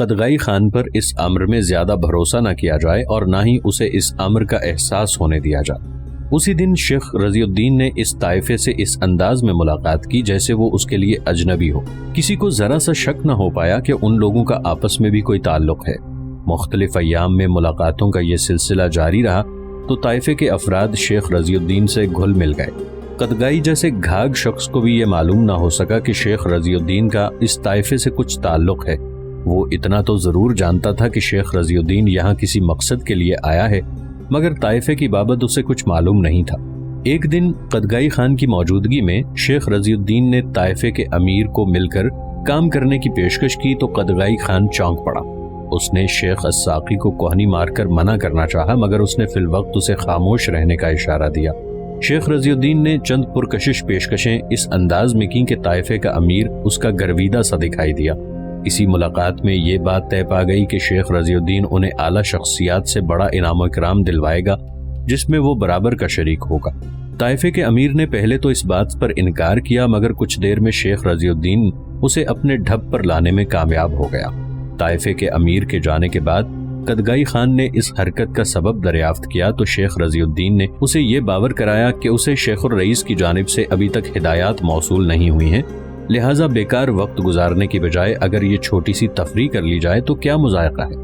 قدغائی خان پر اس امر میں زیادہ بھروسہ نہ کیا جائے اور نہ ہی اسے اس امر کا احساس ہونے دیا جائے۔ اسی دن شیخ رضی الدین نے اس طائفے سے اس انداز میں ملاقات کی جیسے وہ اس کے لیے اجنبی ہو۔ کسی کو ذرا سا شک نہ ہو پایا کہ ان لوگوں کا آپس میں بھی کوئی تعلق ہے۔ مختلف ایام میں ملاقاتوں کا یہ سلسلہ جاری رہا تو طائفے کے افراد شیخ رضی الدین سے گھل مل گئے۔ قدغائی جیسے گھاگ شخص کو بھی یہ معلوم نہ ہو سکا کہ شیخ رضی الدین کا اس طائفے سے کچھ تعلق ہے۔ وہ اتنا تو ضرور جانتا تھا کہ شیخ رضی الدین یہاں کسی مقصد کے لیے آیا ہے، مگر طائفے کی بابت اسے کچھ معلوم نہیں تھا۔ ایک دن قدغائی خان کی موجودگی میں شیخ رضی الدین نے طائفے کے امیر کو مل کر کام کرنے کی پیشکش کی تو قدغائی خان چونک پڑا۔ اس نے شیخ الساقی کو کوہنی مار کر منع کرنا چاہا، مگر اس نے فی الوقت اسے خاموش رہنے کا اشارہ دیا۔ شیخ رضی الدین نے چند پرکشش پیشکشیں اس انداز میں کی کہ طائفے کا امیر اس کا گرویدہ سا دکھائی دیا۔ اسی ملاقات میں یہ بات طے پا گئی کہ شیخ رضی الدین انہیں اعلیٰ شخصیات سے بڑا انعام و اکرام دلوائے گا جس میں وہ برابر کا شریک ہوگا۔ طائفے کے امیر نے پہلے تو اس بات پر انکار کیا، مگر کچھ دیر میں شیخ رضی الدین اسے اپنے ڈھب پر لانے میں کامیاب ہو گیا۔ طائفے کے امیر کے جانے کے بعد قدغائی خان نے اس حرکت کا سبب دریافت کیا تو شیخ رضی الدین نے اسے یہ باور کرایا کہ اسے شیخ الرئیس کی جانب سے ابھی تک ہدایات موصول نہیں ہوئی ہیں، لہٰذا بیکار وقت گزارنے کی بجائے اگر یہ چھوٹی سی تفریح کر لی جائے تو کیا مذائقہ ہے۔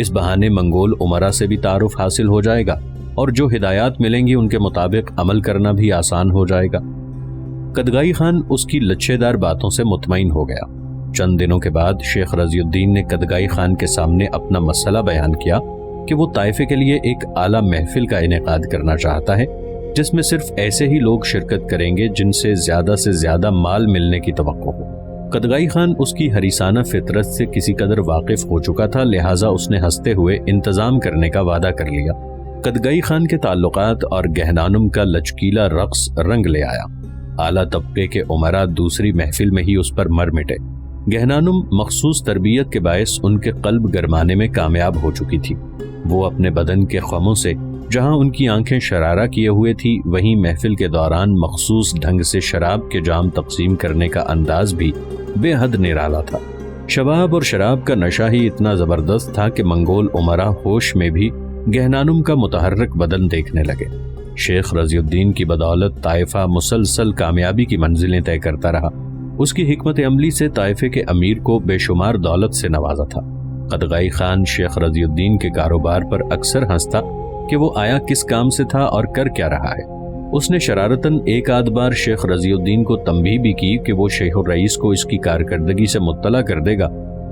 اس بہانے منگول امرا سے بھی تعارف حاصل ہو جائے گا اور جو ہدایات ملیں گی ان کے مطابق عمل کرنا بھی آسان ہو جائے گا۔ قدغائی خان اس کی لچھے دار باتوں سے مطمئن ہو گیا۔ چند دنوں کے بعد شیخ رضی الدین نے قدغائی خان کے سامنے اپنا مسئلہ بیان کیا کہ وہ طائفے کے لیے ایک اعلیٰ محفل کا انعقاد کرنا چاہتا ہے جس میں صرف ایسے ہی لوگ شرکت کریں گے جن سے زیادہ مال ملنے کی توقع ہو۔ قدغائی خان اس کی حریصانہ فطرت سے کسی قدر واقف ہو چکا تھا، لہٰذا اس نے ہنستے ہوئے انتظام کرنے کا وعدہ کر لیا۔ قدغائی خان کے تعلقات اور گہنانم کا لچکیلا رقص رنگ لے آیا۔ اعلیٰ طبقے کے امراء دوسری محفل میں ہی اس پر مر مٹے۔ گہنانم مخصوص تربیت کے باعث ان کے قلب گرمانے میں کامیاب ہو چکی تھی۔ وہ اپنے بدن کے خموں سے جہاں ان کی آنکھیں شرارہ کیے ہوئے تھی وہیں محفل کے دوران مخصوص ڈھنگ سے شراب کے جام تقسیم کرنے کا انداز بھی بے حد نرالا تھا۔ شباب اور شراب کا نشہ ہی اتنا زبردست تھا کہ منگول امراء ہوش میں بھی گہنانم کا متحرک بدن دیکھنے لگے۔ شیخ رضی الدین کی بدولت طائفہ مسلسل کامیابی کی منزلیں طے کرتا رہا۔ اس کی حکمت عملی سے طائفے کے امیر کو بے شمار دولت سے نوازا تھا۔ قدغائی خان شیخ رضی الدین کے کاروبار پر اکثر ہنستا کہ وہ آیا کس کام سے تھا اور کر کیا رہا ہے۔ اس نے شرارتاً ایک آدھ بار شیخ رضی الدین کو تنبیہ بھی کی کہ وہ شیخ الرئیس کو اس کی کارکردگی سے مطلع کر دے گا،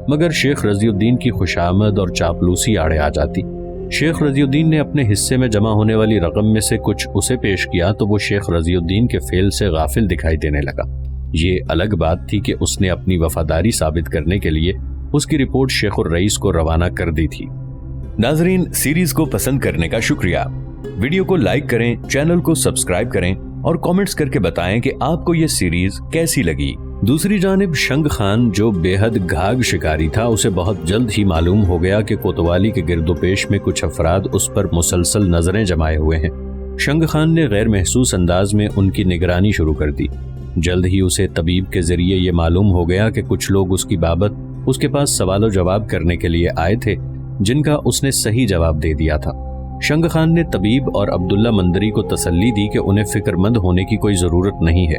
مگر شیخ رضی الدین کی خوشامد اور چاپلوسی آڑے آ جاتی۔ شیخ رضی الدین نے اپنے حصے میں جمع ہونے والی رقم میں سے کچھ اسے پیش کیا تو وہ شیخ رضی الدین کے فعل سے غافل دکھائی دینے لگا۔ یہ الگ بات تھی کہ اس نے اپنی وفاداری ثابت کرنے کے لیے اس کی رپورٹ شیخ الرئیس کو روانہ کر دی تھی۔ ناظرین، سیریز کو پسند کرنے کا شکریہ۔ ویڈیو کو لائک کریں، چینل کو سبسکرائب کریں اور کامنٹس کر کے بتائیں کہ آپ کو یہ سیریز کیسی لگی۔ دوسری جانب شنگ خان جو بے حد گھاگ شکاری تھا، اسے بہت جلد ہی معلوم ہو گیا کہ کوتوالی کے گرد و پیش میں کچھ افراد اس پر مسلسل نظریں جمائے ہوئے ہیں۔ شنگ خان نے غیر محسوس انداز میں ان کی نگرانی شروع کر دی۔ جلد ہی اسے طبیب کے ذریعے یہ معلوم ہو گیا کہ کچھ لوگ اس کی بابت اس کے پاس سوال و جواب کرنے کے لیے آئے تھے جن کا اس نے صحیح جواب دے دیا تھا۔ شنگ خان نے طبیب اور عبداللہ مندری کو تسلی دی کہ انہیں فکر مند ہونے کی کوئی ضرورت نہیں ہے،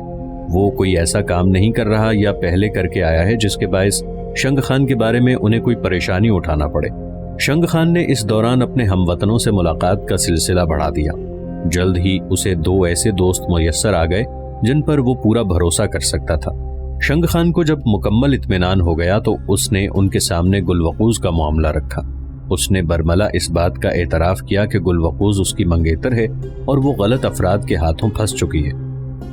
وہ کوئی ایسا کام نہیں کر رہا یا پہلے کر کے آیا ہے جس کے باعث شنگ خان کے بارے میں انہیں کوئی پریشانی اٹھانا پڑے۔ شنگ خان نے اس دوران اپنے ہم وطنوں سے ملاقات کا سلسلہ بڑھا دیا۔ جلد ہی اسے 2 ایسے دوست میسر آ گئے جن پر وہ پورا بھروسہ کر سکتا تھا۔ شنگ خان کو جب مکمل اطمینان ہو گیا تو اس نے ان کے سامنے گلوقوز کا معاملہ رکھا۔ اس نے برملا اس بات کا اعتراف کیا کہ گلوقوز اس کی منگیتر ہے اور وہ غلط افراد کے ہاتھوں پھنس چکی ہے۔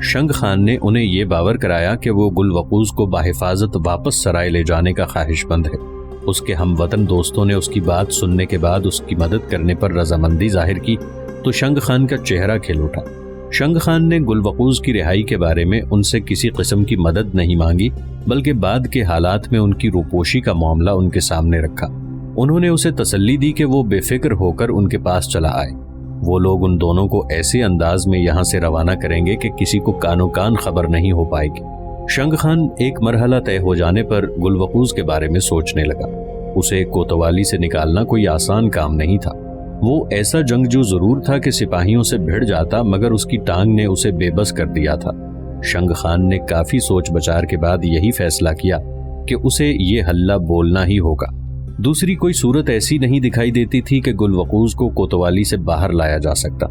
شنگ خان نے انہیں یہ باور کرایا کہ وہ گلوقوز کو بحفاظت واپس سرائے لے جانے کا خواہش مند ہے۔ اس کے ہم وطن دوستوں نے اس کی بات سننے کے بعد اس کی مدد کرنے پر رضامندی ظاہر کی تو شنگ خان کا چہرہ کھل اٹھا۔ شنگ خان نے گلوقوز کی رہائی کے بارے میں ان سے کسی قسم کی مدد نہیں مانگی، بلکہ بعد کے حالات میں ان کی روپوشی کا معاملہ ان کے سامنے رکھا۔ انہوں نے اسے تسلی دی کہ وہ بے فکر ہو کر ان کے پاس چلا آئے۔ وہ لوگ ان دونوں کو ایسے انداز میں یہاں سے روانہ کریں گے کہ کسی کو کانو کان خبر نہیں ہو پائے گی۔ شنگ خان ایک مرحلہ طے ہو جانے پر گلوقوز کے بارے میں سوچنے لگا۔ اسے کوتوالی سے نکالنا کوئی آسان کام نہیں تھا۔ وہ ایسا جنگجو ضرور تھا کہ سپاہیوں سے بھیڑ جاتا، مگر اس کی ٹانگ نے اسے بے بس کر دیا تھا۔ شنگ خان نے کافی سوچ بچار کے بعد یہی فیصلہ کیا کہ اسے یہ حلہ بولنا ہی ہوگا۔ دوسری کوئی صورت ایسی نہیں دکھائی دیتی تھی کہ گل وقوز کو کوتوالی سے باہر لایا جا سکتا۔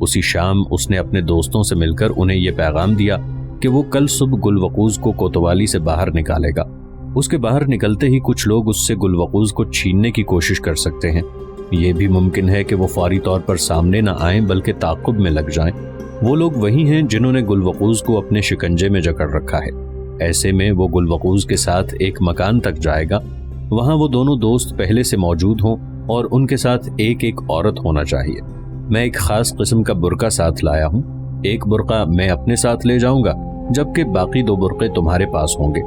اسی شام اس نے اپنے دوستوں سے مل کر انہیں یہ پیغام دیا کہ وہ کل صبح گل وقوز کو کوتوالی سے باہر نکالے گا۔ اس کے باہر نکلتے ہی کچھ لوگ اس سے گل وقوز کو چھیننے کی کوشش کر سکتے ہیں۔ یہ بھی ممکن ہے کہ وہ فوری طور پر سامنے نہ آئیں بلکہ تعاقب میں لگ جائیں۔ وہ لوگ وہی ہیں جنہوں نے گل وقوز کو اپنے شکنجے میں جکڑ رکھا ہے۔ ایسے میں وہ گل وقوز کے ساتھ ایک مکان تک جائے گا، وہاں وہ دونوں دوست پہلے سے موجود ہوں اور ان کے ساتھ ایک ایک عورت ہونا چاہیے۔ میں ایک خاص قسم کا برقع ساتھ لایا ہوں، ایک برقع میں اپنے ساتھ لے جاؤں گا جبکہ باقی 2 برقعے تمہارے پاس ہوں گے۔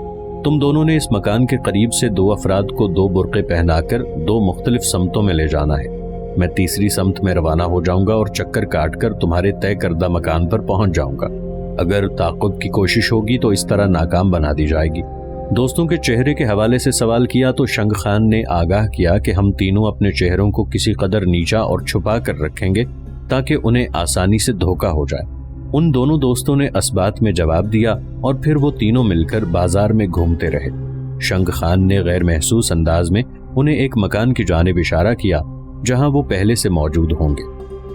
تم دونوں نے اس مکان کے قریب سے 2 افراد کو 2 برقعے پہنا کر 2 مختلف سمتوں میں لے جانا ہے۔ میں تیسری سمت میں روانہ ہو جاؤں گا اور چکر کاٹ کر تمہارے طے کردہ مکان پر پہنچ جاؤں گا۔ اگر تعاقب کی کوشش ہوگی تو اس طرح ناکام بنا دی جائے گی۔ دوستوں کے چہرے کے حوالے سے سوال کیا تو شنگ خان نے آگاہ کیا کہ ہم تینوں اپنے چہروں کو کسی قدر نیچا اور چھپا کر رکھیں گے تاکہ انہیں آسانی سے دھوکہ ہو جائے۔ ان دونوں دوستوں نے اسبات میں جواب دیا اور پھر وہ تینوں مل کر بازار میں گھومتے رہے۔ شنگ خان نے غیر محسوس انداز میں انہیں ایک مکان کی جانب اشارہ کیا جہاں وہ پہلے سے موجود ہوں گے۔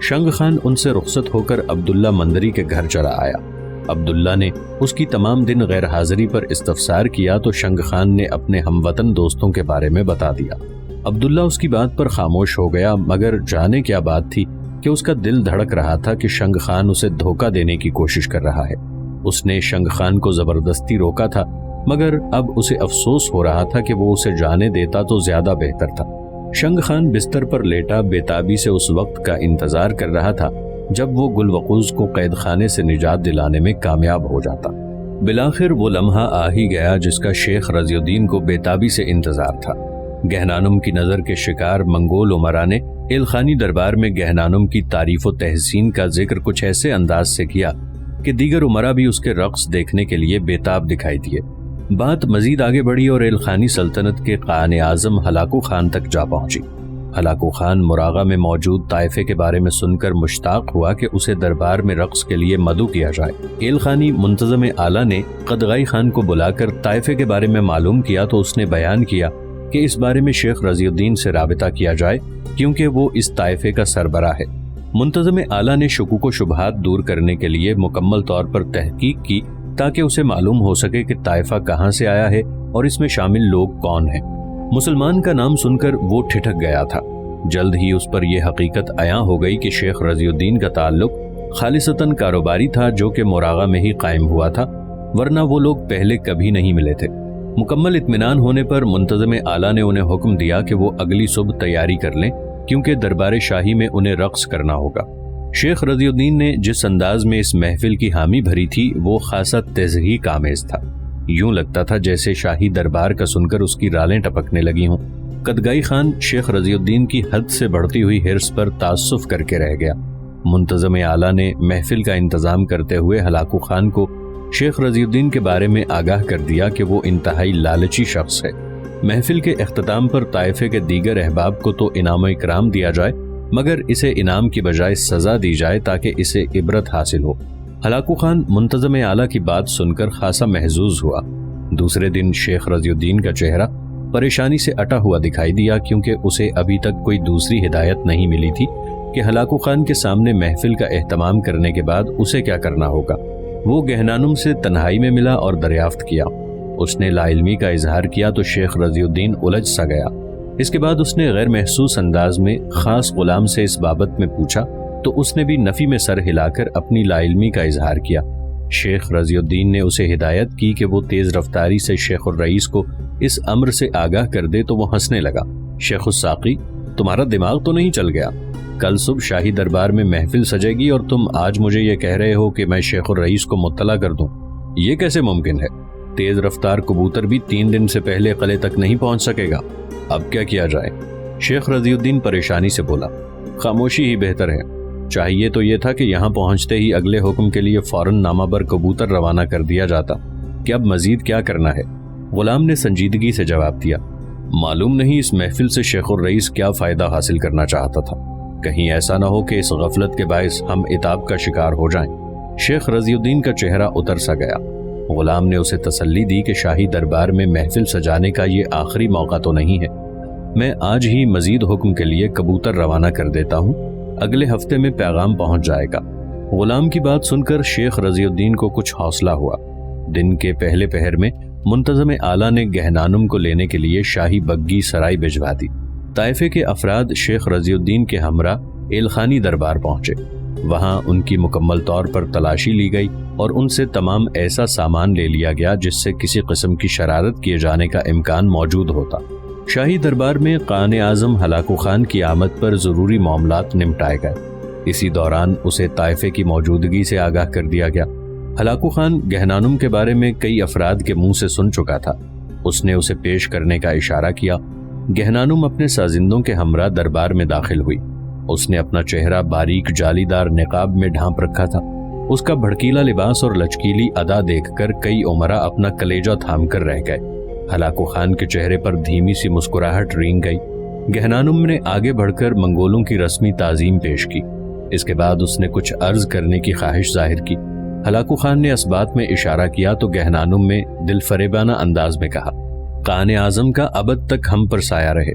شنگ خان ان سے رخصت ہو کر عبداللہ مندری کے گھر چلا آیا۔ عبداللہ نے اس کی تمام دن غیر حاضری پر استفسار کیا تو شنگ خان نے اپنے ہم وطن دوستوں کے بارے میں بتا دیا۔ عبداللہ اس کی بات پر خاموش ہو گیا، مگر جانے کیا بات تھی کہ اس کا دل دھڑک رہا تھا کہ شنگ خان اسے دھوکہ دینے کی کوشش کر رہا ہے۔ اس نے شنگ خان کو زبردستی روکا تھا، مگر اب اسے افسوس ہو رہا تھا کہ وہ اسے جانے دیتا تو زیادہ بہتر تھا۔ شنگ خان بستر پر لیٹا بے تابی سے اس وقت کا انتظار کر رہا تھا جب وہ گل وقوز کو قید خانے سے نجات دلانے میں کامیاب ہو جاتا۔ بالآخر وہ لمحہ آ ہی گیا جس کا شیخ رضی الدین کو بے تابی سے انتظار تھا۔ گہنانم کی نظر کے شکار منگول عمرا نے ایلخانی دربار میں گہنانم کی تعریف و تحسین کا ذکر کچھ ایسے انداز سے کیا کہ دیگر عمرا بھی اس کے رقص دیکھنے کے لیے بے تاب دکھائی دیے۔ بات مزید آگے بڑھی اور ایلخانی سلطنت کے قائد اعظم ہلاکو خان تک جا پہنچی۔ ہلاکو خان مراغہ میں موجود طائفے کے بارے میں سن کر مشتاق ہوا کہ اسے دربار میں رقص کے لیے مدعو کیا جائے۔ ایلخانی منتظم اعلیٰ نے قدغائی خان کو بلا کر طائفے کے بارے میں معلوم کیا تو اس نے بیان کیا کہ اس بارے میں شیخ رضی الدین سے رابطہ کیا جائے کیونکہ وہ اس طائفے کا سربراہ ہے۔ منتظم اعلیٰ نے شکوک و شبہات دور کرنے کے لیے مکمل طور پر تحقیق کی تاکہ اسے معلوم ہو سکے کہ طائفہ کہاں سے آیا ہے اور اس میں شامل لوگ کون ہیں۔ مسلمان کا نام سن کر وہ ٹھٹک گیا تھا۔ جلد ہی اس پر یہ حقیقت عیاں ہو گئی کہ شیخ رضی الدین کا تعلق خالصتاً کاروباری تھا جو کہ مراغہ میں ہی قائم ہوا تھا، ورنہ وہ لوگ پہلے کبھی نہیں ملے تھے۔ مکمل اطمینان ہونے پر منتظم اعلیٰ نے انہیں حکم دیا کہ وہ اگلی صبح تیاری کر لیں کیونکہ دربار شاہی میں انہیں رقص کرنا ہوگا۔ شیخ رضی الدین نے جس انداز میں اس محفل کی حامی بھری تھی وہ خاصا تضحیک آمیز تھا۔ یوں لگتا تھا جیسے شاہی دربار کا سن کر اس کی رالیں ٹپکنے لگی ہوں۔ قدغائی خان شیخ رضی الدین کی حد سے بڑھتی ہوئی حرص پر تعصف کر کے رہ گیا۔ منتظم اعلیٰ نے محفل کا انتظام کرتے ہوئے ہلاکو خان کو شیخ رضی الدین کے بارے میں آگاہ کر دیا کہ وہ انتہائی لالچی شخص ہے۔ محفل کے اختتام پر طائفے کے دیگر احباب کو تو انعام و اکرام دیا جائے مگر اسے انعام کی بجائے سزا دی جائے تاکہ اسے عبرت حاصل ہو۔ ہلاکو خان منتظم اعلیٰ کی بات سن کر خاصا محظوظ ہوا۔ دوسرے دن شیخ رضی الدین کا چہرہ پریشانی سے اٹا ہوا دکھائی دیا کیونکہ اسے ابھی تک کوئی دوسری ہدایت نہیں ملی تھی کہ ہلاکو خان کے سامنے محفل کا اہتمام کرنے کے بعد اسے کیا کرنا ہوگا۔ وہ گہنانم سے تنہائی میں ملا اور دریافت کیا۔ اس نے لا علمی کا اظہار کیا تو شیخ رضی الدین الجھ سا گیا۔ اس کے بعد اس نے غیر محسوس انداز میں خاص غلام سے اس بابت میں پوچھا تو اس نے بھی نفی میں سر ہلا کر اپنی لا علمی کا اظہار کیا۔ شیخ رضی الدین نے اسے ہدایت کی کہ وہ تیز رفتاری سے شیخ الرئیس کو اس امر سے آگاہ کر دے تو وہ ہنسنے لگا۔ شیخ الساقی، تمہارا دماغ تو نہیں چل گیا؟ کل صبح شاہی دربار میں محفل سجے گی اور تم آج مجھے یہ کہہ رہے ہو کہ میں شیخ الرئیس کو مطلع کر دوں؟ یہ کیسے ممکن ہے؟ تیز رفتار کبوتر بھی 3 دن سے پہلے قلعے تک نہیں پہنچ سکے گا۔ اب کیا کیا جائے؟ شیخ رضی الدین پریشانی سے بولا۔ خاموشی ہی بہتر ہے۔ چاہیے تو یہ تھا کہ یہاں پہنچتے ہی اگلے حکم کے لیے فوراً نامہ بر کبوتر روانہ کر دیا جاتا کہ اب مزید کیا کرنا ہے۔ غلام نے سنجیدگی سے جواب دیا، معلوم نہیں اس محفل سے شیخ الرئیس کیا فائدہ حاصل کرنا چاہتا تھا، کہیں ایسا نہ ہو کہ اس غفلت کے باعث ہم عتاب کا شکار ہو جائیں۔ شیخ رضی الدین کا چہرہ اتر سا گیا۔ غلام نے اسے تسلی دی کہ شاہی دربار میں محفل سجانے کا یہ آخری موقع تو نہیں ہے، میں آج ہی مزید حکم کے لیے کبوتر روانہ کر دیتا ہوں، اگلے ہفتے میں پیغام پہنچ جائے گا۔ غلام کی بات سن کر شیخ رضی الدین کو کچھ حوصلہ ہوا۔ دن کے پہلے پہر میں منتظم اعلیٰ نے گہنانم کو لینے کے لیے شاہی بگی سرائی بھجوا دی۔ طائفے کے افراد شیخ رضی الدین کے ہمراہ ایلخانی دربار پہنچے۔ وہاں ان کی مکمل طور پر تلاشی لی گئی اور ان سے تمام ایسا سامان لے لیا گیا جس سے کسی قسم کی شرارت کیے جانے کا امکان موجود ہوتا۔ شاہی دربار میں قائد اعظم ہلاکو خان کی آمد پر ضروری معاملات نمٹائے گئے۔ اسی دوران اسے طائفے کی موجودگی سے آگاہ کر دیا گیا۔ ہلاکو خان گہنانم کے بارے میں کئی افراد کے منہ سے سن چکا تھا۔ اس نے اسے پیش کرنے کا اشارہ کیا۔ گہنانم اپنے سازندوں کے ہمراہ دربار میں داخل ہوئی۔ اس نے اپنا چہرہ باریک جالی دار نقاب میں ڈھانپ رکھا تھا۔ اس کا بھڑکیلا لباس اور لچکیلی ادا دیکھ کر کئی امراء اپنا کلیجہ تھام کر رہ گئے۔ ہلاکو خان کے چہرے پر دھیمی سی مسکراہٹ رینگ گئی۔ گہنانم نے آگے بڑھ کر منگولوں کی رسمی تعظیم پیش کی۔ اس کے بعد اس نے کچھ عرض کرنے کی خواہش ظاہر کی۔ ہلاکو خان نے اس بات میں اشارہ کیا تو گہنانم میں دل فریبانہ انداز میں کہا، قائد اعظم کا ابد تک ہم پر سایہ رہے۔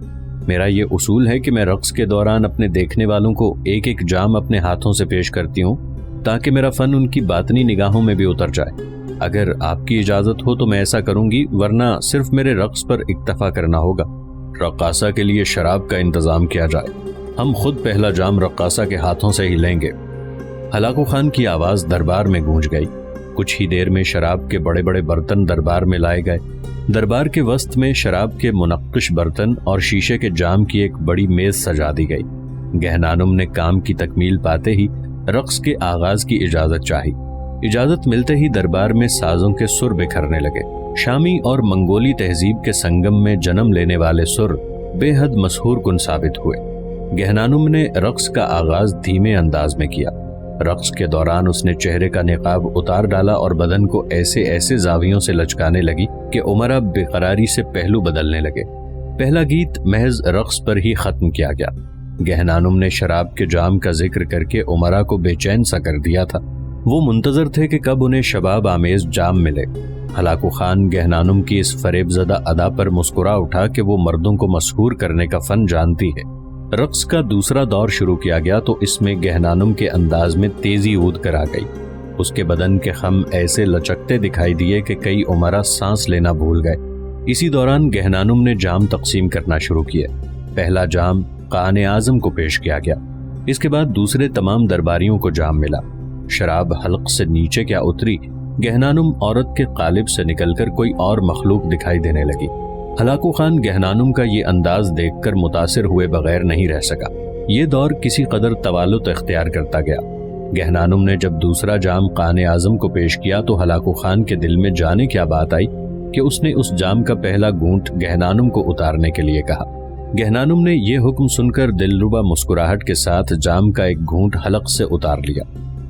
میرا یہ اصول ہے کہ میں رقص کے دوران اپنے دیکھنے والوں کو ایک ایک جام اپنے ہاتھوں سے پیش کرتی ہوں تاکہ میرا فن ان کی باطنی نگاہوں میں بھی اتر جائے۔ اگر آپ کی اجازت ہو تو میں ایسا کروں گی، ورنہ صرف میرے رقص پر اکتفا کرنا ہوگا۔ رقاصہ کے لیے شراب کا انتظام کیا جائے، ہم خود پہلا جام رقاصہ کے ہاتھوں سے ہی لیں گے۔ ہلاکو خان کی آواز دربار میں گونج گئی۔ کچھ ہی دیر میں شراب کے بڑے بڑے برتن دربار میں لائے گئے۔ دربار کے وسط میں شراب کے منقش برتن اور شیشے کے جام کی ایک بڑی میز سجا دی گئی۔ گہنانم نے کام کی تکمیل پاتے ہی رقص کے آغاز کی اجازت چاہی۔ اجازت ملتے ہی دربار میں سازوں کے سر بکھرنے لگے۔ شامی اور منگولی تہذیب کے سنگم میں جنم لینے والے سر بے حد مسحور کن ثابت ہوئے۔ گہنانم نے رقص کا آغاز دھیمے انداز میں کیا۔ رقص کے دوران اس نے چہرے کا نقاب اتار ڈالا اور بدن کو ایسے ایسے زاویوں سے لچکانے لگی کہ امراء بے قراری سے پہلو بدلنے لگے۔ پہلا گیت محض رقص پر ہی ختم کیا گیا۔ گہنانم نے شراب کے جام کا ذکر کر کے امراء کو بے چین سا کر دیا تھا۔ وہ منتظر تھے کہ کب انہیں شباب آمیز جام ملے۔ ہلاکو خان گہنانم کی اس فریب زدہ ادا پر مسکرا اٹھا کہ وہ مردوں کو مسحور کرنے کا فن جانتی ہے۔ رقص کا دوسرا دور شروع کیا گیا تو اس میں گہنانم کے انداز میں تیزی اود کر آ گئی۔ اس کے بدن کے خم ایسے لچکتے دکھائی دیے کہ کئی امراء سانس لینا بھول گئے۔ اسی دوران گہنانم نے جام تقسیم کرنا شروع کیے۔ پہلا جام قائد اعظم کو پیش کیا گیا۔ اس کے بعد دوسرے تمام درباریوں کو جام ملا۔ شراب حلق سے نیچے کیا اتری، گہنانم عورت کے قالب سے نکل کر کوئی اور مخلوق دکھائی دینے لگی۔ ہلاکو خان گہنانم کا یہ انداز دیکھ کر متاثر ہوئے بغیر نہیں رہ سکا۔ یہ دور کسی قدر توالت اختیار کرتا گیا۔ گہنانم نے جب دوسرا جام قائد اعظم کو پیش کیا تو ہلاکو خان کے دل میں جانے کیا بات آئی کہ اس نے اس جام کا پہلا گھونٹ گہنانم کو اتارنے کے لیے کہا۔ گہنانم نے یہ حکم سن کر دلربا مسکراہٹ کے ساتھ جام کا ایک گھونٹ حلق سے اتار لیا۔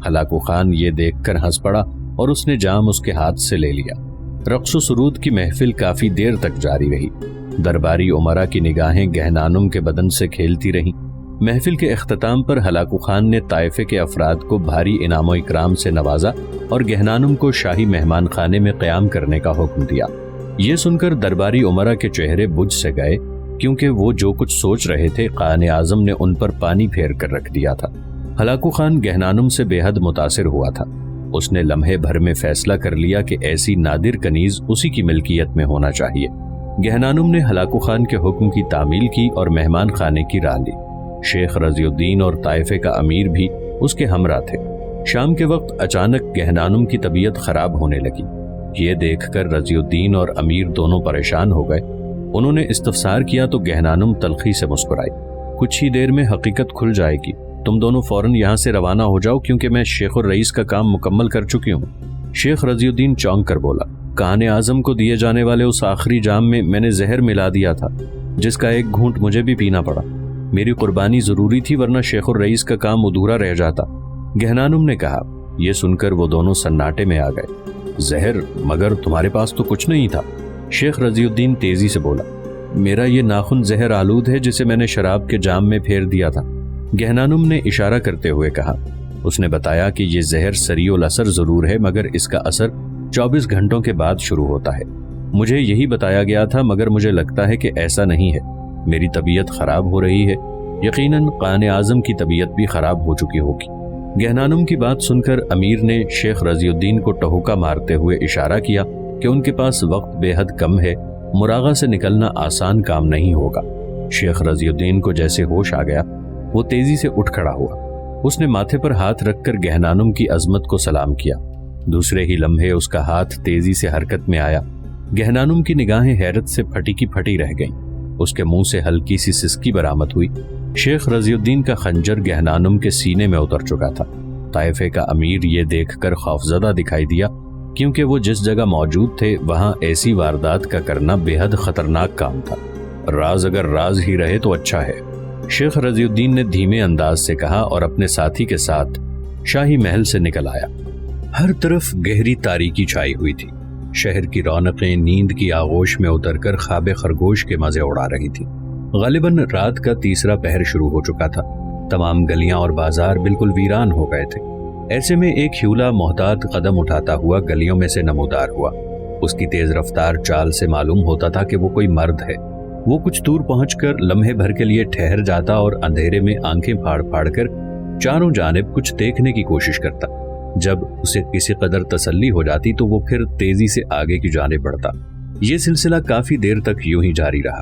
ہلاکو خان یہ دیکھ کر ہنس پڑا اور اس نے جام اس کے ہاتھ سے لے لیا۔ رقص و سرود کی محفل کافی دیر تک جاری رہی۔ درباری امراء کی نگاہیں گہنانم کے بدن سے کھیلتی رہیں۔ محفل کے اختتام پر ہلاکو خان نے طائفے کے افراد کو بھاری انعام و اکرام سے نوازا اور گہنانم کو شاہی مہمان خانے میں قیام کرنے کا حکم دیا۔ یہ سن کر درباری امراء کے چہرے بجھ سے گئے، کیونکہ وہ جو کچھ سوچ رہے تھے قائد اعظم نے ان پر پانی پھیر کر رکھ دیا تھا۔ ہلاکو خان گہنانم سے بے حد متاثر ہوا تھا۔ اس نے لمحے بھر میں فیصلہ کر لیا کہ ایسی نادر کنیز اسی کی ملکیت میں ہونا چاہیے۔ گہنانم نے ہلاکو خان کے حکم کی تعمیل کی اور مہمان خانے کی راہ لی۔ شیخ رضی الدین اور طائفے کا امیر بھی اس کے ہمراہ تھے۔ شام کے وقت اچانک گہنانم کی طبیعت خراب ہونے لگی۔ یہ دیکھ کر رضی الدین اور امیر دونوں پریشان ہو گئے۔ انہوں نے استفسار کیا تو گہنانم تلخی سے مسکرائی۔ کچھ ہی دیر میں حقیقت کھل جائے گی، تم دونوں فوراً یہاں سے روانہ ہو جاؤ کیونکہ میں شیخ الرئیس کا کام مکمل کر چکی ہوں۔ شیخ رضی الدین چونک کر بولا، قائد اعظم کو دیے جانے والے اس آخری جام میں نے زہر ملا دیا تھا، جس کا ایک گھونٹ مجھے بھی پینا پڑا۔ میری قربانی ضروری تھی ورنہ شیخ الرئیس کا کام ادھورا رہ جاتا۔ گہنانم نے کہا۔ یہ سن کر وہ دونوں سناٹے میں آ گئے۔ زہر؟ مگر تمہارے پاس تو کچھ نہیں تھا۔ شیخ رضی الدین تیزی سے بولا، میرا یہ ناخن زہر آلود ہے جسے میں نے شراب کے جام میں پھیر دیا تھا، گہنانم نے اشارہ کرتے ہوئے کہا۔ اس نے بتایا کہ یہ زہر سریع الاثر ضرور ہے مگر اس کا اثر 24 گھنٹوں کے بعد شروع ہوتا ہے۔ مجھے یہی بتایا گیا تھا مگر مجھے لگتا ہے کہ ایسا نہیں ہے۔ میری طبیعت خراب ہو رہی ہے، یقیناً قائن اعظم کی طبیعت بھی خراب ہو چکی ہوگی۔ گہنانم کی بات سن کر امیر نے شیخ رضی الدین کو ٹہوکا مارتے ہوئے اشارہ کیا کہ ان کے پاس وقت بے حد کم ہے، مراغہ سے نکلنا آسان کام نہیں ہوگا۔ شیخ رضی الدین کو جیسے ہوش آ گیا، وہ تیزی سے اٹھ کھڑا ہوا۔ اس نے ماتھے پر ہاتھ رکھ کر گہنانم کی عظمت کو سلام کیا۔ دوسرے ہی لمحے اس کا ہاتھ تیزی سے حرکت میں آیا۔ گہنانم کی نگاہیں حیرت سے پھٹی کی پھٹی رہ گئیں۔ اس کے منہ سے ہلکی سی سسکی برآمد ہوئی۔ شیخ رضی الدین کا خنجر گہنانم کے سینے میں اتر چکا تھا۔ طائفے کا امیر یہ دیکھ کر خوفزدہ دکھائی دیا، کیونکہ وہ جس جگہ موجود تھے وہاں ایسی واردات کا کرنا بے حد خطرناک کام تھا۔ راز اگر راز ہی رہے تو اچھا ہے، شیخ رضی الدین نے دھیمے انداز سے کہا اور اپنے ساتھی کے ساتھ شاہی محل سے نکل آیا۔ ہر طرف گہری تاریکی چھائی ہوئی تھی۔ شہر کی رونقیں نیند کی آغوش میں اتر کر خواب خرگوش کے مزے اڑا رہی تھی۔ غالباً رات کا تیسرا پہر شروع ہو چکا تھا۔ تمام گلیاں اور بازار بالکل ویران ہو گئے تھے۔ ایسے میں ایک ہیولا محتاط قدم اٹھاتا ہوا گلیوں میں سے نمودار ہوا۔ اس کی تیز رفتار چال سے معلوم ہوتا تھا کہ وہ کوئی مرد ہے۔ وہ کچھ دور پہنچ کر لمحے بھر کے لیے ٹھہر جاتا اور اندھیرے میں آنکھیں پھاڑ پھاڑ کر چاروں جانب کچھ دیکھنے کی کوشش کرتا۔ جب اسے کسی قدر تسلی ہو جاتی تو وہ پھر تیزی سے آگے کی جانب بڑھتا۔ یہ سلسلہ کافی دیر تک یوں ہی جاری رہا۔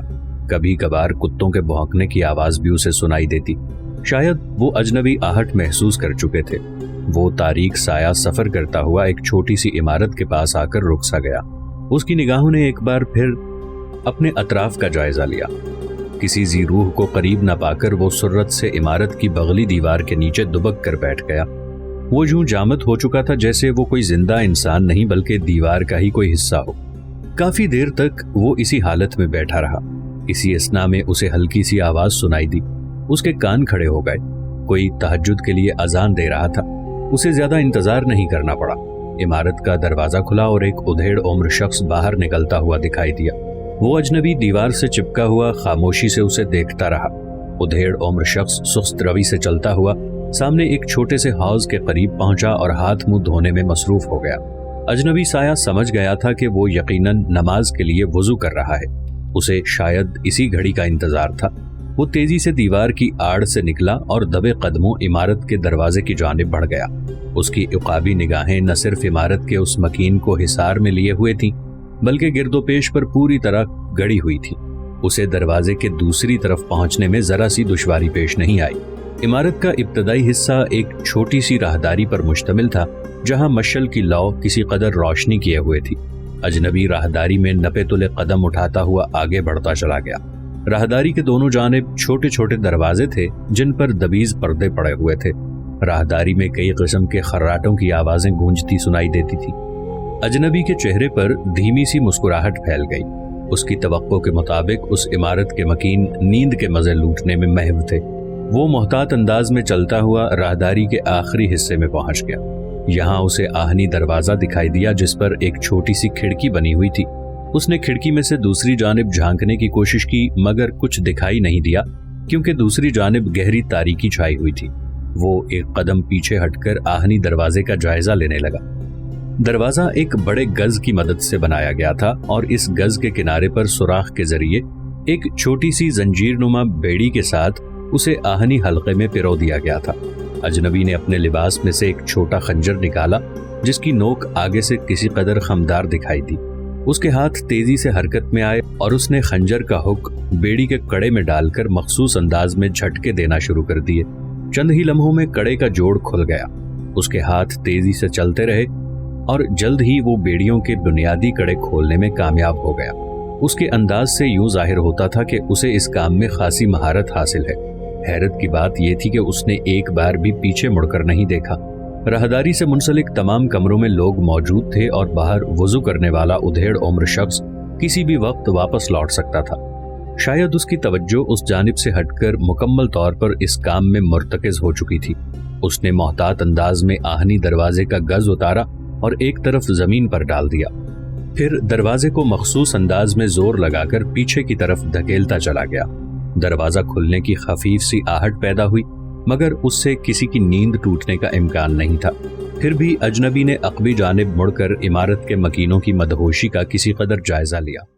کبھی کبھار کتوں کے بھونکنے کی آواز بھی اسے سنائی دیتی۔ شاید وہ اجنبی آہٹ محسوس کر چکے تھے۔ وہ تاریک سایہ سفر کرتا ہوا ایک چھوٹی سی عمارت کے پاس آ کر رک سا گیا۔ اس کی نگاہوں نے ایک بار پھر اپنے اطراف کا جائزہ لیا۔ کسی ذی روح کو قریب نہ پا کر وہ سرعت سے عمارت کی بغلی دیوار کے نیچے دبک کر بیٹھ گیا۔ وہ یوں جامد ہو چکا تھا جیسے وہ کوئی زندہ انسان نہیں بلکہ دیوار کا ہی کوئی حصہ ہو۔ کافی دیر تک وہ اسی حالت میں بیٹھا رہا۔ اسی اثنا میں اسے ہلکی سی آواز سنائی دی۔ اس کے کان کھڑے ہو گئے۔ کوئی تہجد کے لیے اذان دے رہا تھا۔ اسے زیادہ انتظار نہیں کرنا پڑا۔ عمارت کا دروازہ کھلا اور ایک ادھیڑ عمر شخص باہر نکلتا ہوا دکھائی دیا۔ وہ اجنبی دیوار سے چپکا ہوا خاموشی سے اسے دیکھتا رہا۔ ادھیڑ عمر شخص سست روی سے چلتا ہوا سامنے ایک چھوٹے سے حوض کے قریب پہنچا اور ہاتھ منہ دھونے میں مصروف ہو گیا۔ اجنبی سایہ سمجھ گیا تھا کہ وہ یقیناً نماز کے لیے وضو کر رہا ہے۔ اسے شاید اسی گھڑی کا انتظار تھا۔ وہ تیزی سے دیوار کی آڑ سے نکلا اور دبے قدموں عمارت کے دروازے کی جانب بڑھ گیا۔ اس کی عقابی نگاہیں نہ صرف عمارت کے اس مکین کو حصار میں لیے ہوئے تھیں بلکہ گرد و پیش پر پوری طرح گڑی ہوئی تھی۔ اسے دروازے کے دوسری طرف پہنچنے میں ذرا سی دشواری پیش نہیں آئی۔ عمارت کا ابتدائی حصہ ایک چھوٹی سی راہداری پر مشتمل تھا جہاں مشعل کی لو کسی قدر روشنی کیے ہوئے تھی۔ اجنبی راہداری میں نپے تلے قدم اٹھاتا ہوا آگے بڑھتا چلا گیا۔ راہداری کے دونوں جانب چھوٹے چھوٹے دروازے تھے جن پر دبیز پردے پڑے ہوئے تھے۔ راہداری میں کئی قسم کے خراٹوں کی آوازیں گونجتی سنائی دیتی تھی۔ اجنبی کے چہرے پر دھیمی سی مسکراہٹ پھیل گئی۔ اس کی توقع کے مطابق اس عمارت کے مکین نیند کے مزے لوٹنے میں محو تھے۔ وہ محتاط انداز میں چلتا ہوا راہداری کے آخری حصے میں پہنچ گیا۔ یہاں اسے آہنی دروازہ دکھائی دیا جس پر ایک چھوٹی سی کھڑکی بنی ہوئی تھی۔ اس نے کھڑکی میں سے دوسری جانب جھانکنے کی کوشش کی مگر کچھ دکھائی نہیں دیا کیونکہ دوسری جانب گہری تاریکی چھائی ہوئی تھی۔ وہ ایک قدم پیچھے ہٹ کر آہنی دروازے کا جائزہ لینے لگا۔ دروازہ ایک بڑے گز کی مدد سے بنایا گیا تھا اور اس گز کے کنارے پر سوراخ کے ذریعے ایک چھوٹی سی زنجیر نما بیڑی کے ساتھ اسے آہنی حلقے میں پرو دیا گیا تھا۔ اجنبی نے اپنے لباس میں سے ایک چھوٹا خنجر نکالا جس کی نوک آگے سے کسی قدر خمدار دکھائی دی۔ اس کے ہاتھ تیزی سے حرکت میں آئے اور اس نے خنجر کا ہک بیڑی کے کڑے میں ڈال کر مخصوص انداز میں جھٹکے دینا شروع کر دیے۔ چند ہی لمحوں میں کڑے کا جوڑ کھل گیا۔ اس کے ہاتھ تیزی سے چلتے رہے اور جلد ہی وہ بیڑیوں کے بنیادی کڑے کھولنے میں کامیاب ہو گیا۔ اس کے انداز سے یوں ظاہر ہوتا تھا کہ اسے اس کام میں خاصی مہارت حاصل ہے۔ حیرت کی بات یہ تھی کہ اس نے ایک بار بھی پیچھے مڑ کر نہیں دیکھا۔ راہداری سے منسلک تمام کمروں میں لوگ موجود تھے اور باہر وضو کرنے والا ادھیڑ عمر شخص کسی بھی وقت واپس لوٹ سکتا تھا۔ شاید اس کی توجہ اس جانب سے ہٹ کر مکمل طور پر اس کام میں مرتکز ہو چکی تھی۔ اس نے محتاط انداز میں آہنی دروازے کا گز اتارا اور ایک طرف زمین پر ڈال دیا۔ پھر دروازے کو مخصوص انداز میں زور لگا کر پیچھے کی طرف دھکیلتا چلا گیا۔ دروازہ کھلنے کی خفیف سی آہٹ پیدا ہوئی، مگر اس سے کسی کی نیند ٹوٹنے کا امکان نہیں تھا۔ پھر بھی اجنبی نے عقبی جانب مڑ کر عمارت کے مکینوں کی مدہوشی کا کسی قدر جائزہ لیا۔